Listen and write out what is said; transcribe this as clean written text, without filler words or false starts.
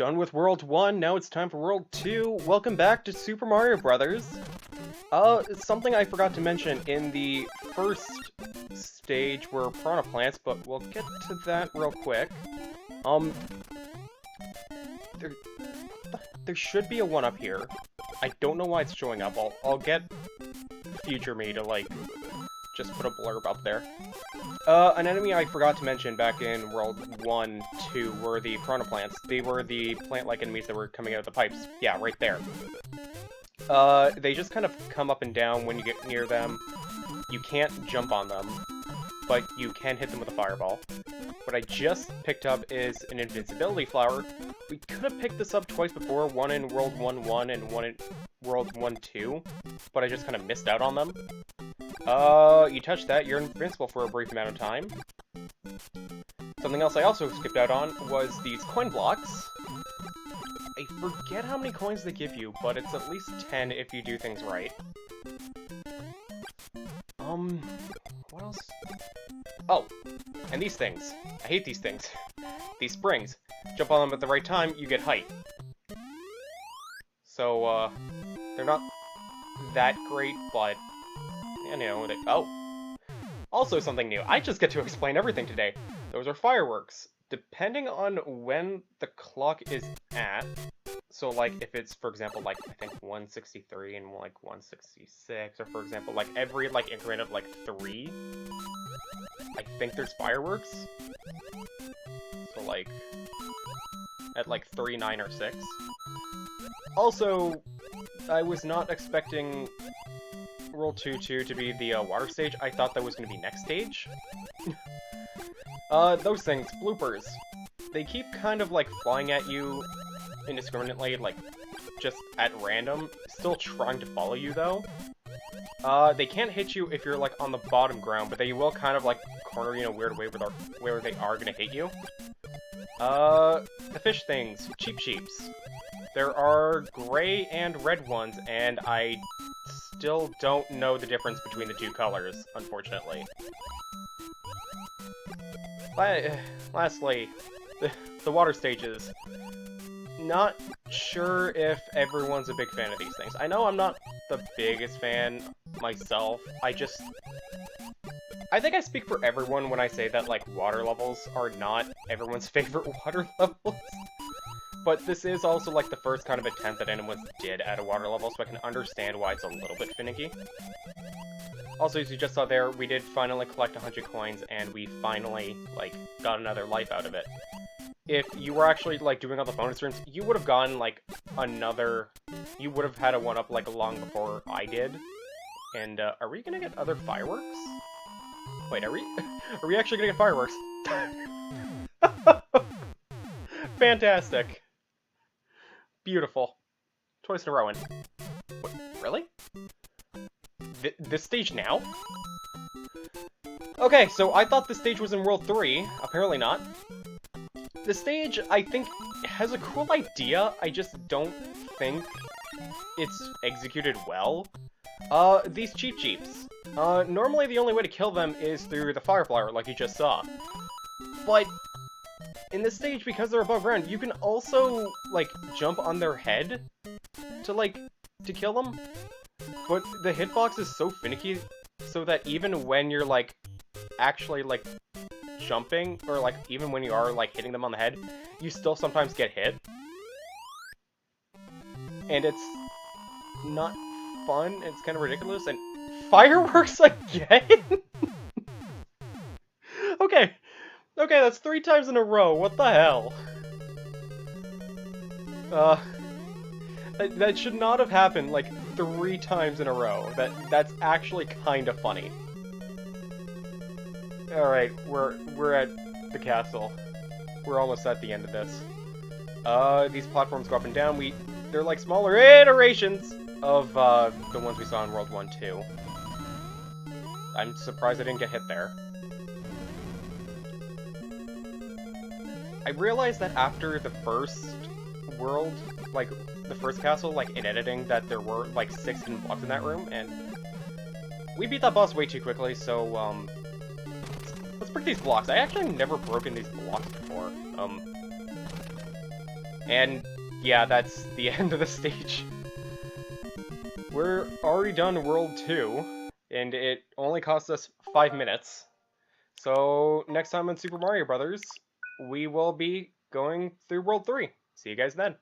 Done with World 1, now it's time for World 2. Welcome back to Super Mario Brothers. Something I forgot to mention in the first stage were piranha plants, but we'll get to that real quick. There should be a one up here. I don't know why it's showing up. I'll get future me to, like, just put a blurb up there. An enemy I forgot to mention back in World 1, 2 were the piranha plants. They were the plant-like enemies that were coming out of the pipes. Yeah, right there. They just kind of come up and down when you get near them. You can't jump on them, but you can hit them with a fireball. What I just picked up is an invincibility flower. We could have picked this up twice before, one in World 1-1 and one in World 1-2, but I just kind of missed out on them. You touch that, you're invincible for a brief amount of time. Something else I also skipped out on was these coin blocks. I forget how many coins they give you, but it's at least 10 if you do things right. What else? Oh, and these things. I hate these things. These springs. Jump on them at the right time, you get height. So, they're not that great, but, you know, oh. Also something new. I just get to explain everything today. Those are fireworks. Depending on when the clock is at, so, like, if it's, for example, like, I think 163 and, like, 166, or, for example, like, every, like, increment of, like, 3, I think there's fireworks. So, like, at, like, 3, 9, or 6. Also, I was not expecting World 2 to be the water stage. I thought that was going to be next stage. Those things, bloopers. They keep kind of, like, flying at you indiscriminately, like, just at random. Still trying to follow you, though. They can't hit you if you're, like, on the bottom ground, but they will kind of, like, corner you in a weird way where they are gonna hit you. The fish things, Cheep Cheeps. There are gray and red ones, and I still don't know the difference between the two colors, unfortunately. Lastly, the water stages. Not sure if everyone's a big fan of these things. I know I'm not the biggest fan myself. I think I speak for everyone when I say that, like, water levels are not everyone's favorite water levels. But this is also, like, the first kind of attempt that anyone did at a water level, so I can understand why it's a little bit finicky. Also, as you just saw there, we did finally collect 100 coins, and we finally, like, got another life out of it. If you were actually, like, doing all the bonus rooms, you would have gotten, like, you would have had a 1-up, like, long before I did. And, are we gonna get other fireworks? Wait, are we actually gonna get fireworks? Fantastic. Beautiful. Twice in a row, and... Wait, really? This stage now? Okay, so I thought this stage was in World 3. Apparently not. The stage, I think, has a cool idea. I just don't think it's executed well. These Cheep Cheeps. Normally the only way to kill them is through the fire flower, like you just saw. But in this stage, because they're above ground, you can also, like, jump on their head to kill them. But the hitbox is so finicky, so that even when you're, like, actually, like, jumping, or, like, even when you are, like, hitting them on the head, you still sometimes get hit. And it's not fun, it's kind of ridiculous, and fireworks again? Okay, that's 3 times in a row, what the hell? That should not have happened, like, 3 times in a row. That's actually kind of funny. Alright, we're at the castle. We're almost at the end of this. These platforms go up and down. They're like smaller iterations of, the ones we saw in World 1-2. I'm surprised I didn't get hit there. I realized that after the first world, like, the first castle, like, in editing, that there were, like, 6 hidden blocks in that room, and we beat that boss way too quickly, so, let's break these blocks. I actually never broken these blocks before. And yeah, that's the end of the stage. We're already done World 2, and it only cost us 5 minutes. So next time on Super Mario Brothers, we will be going through World 3. See you guys then.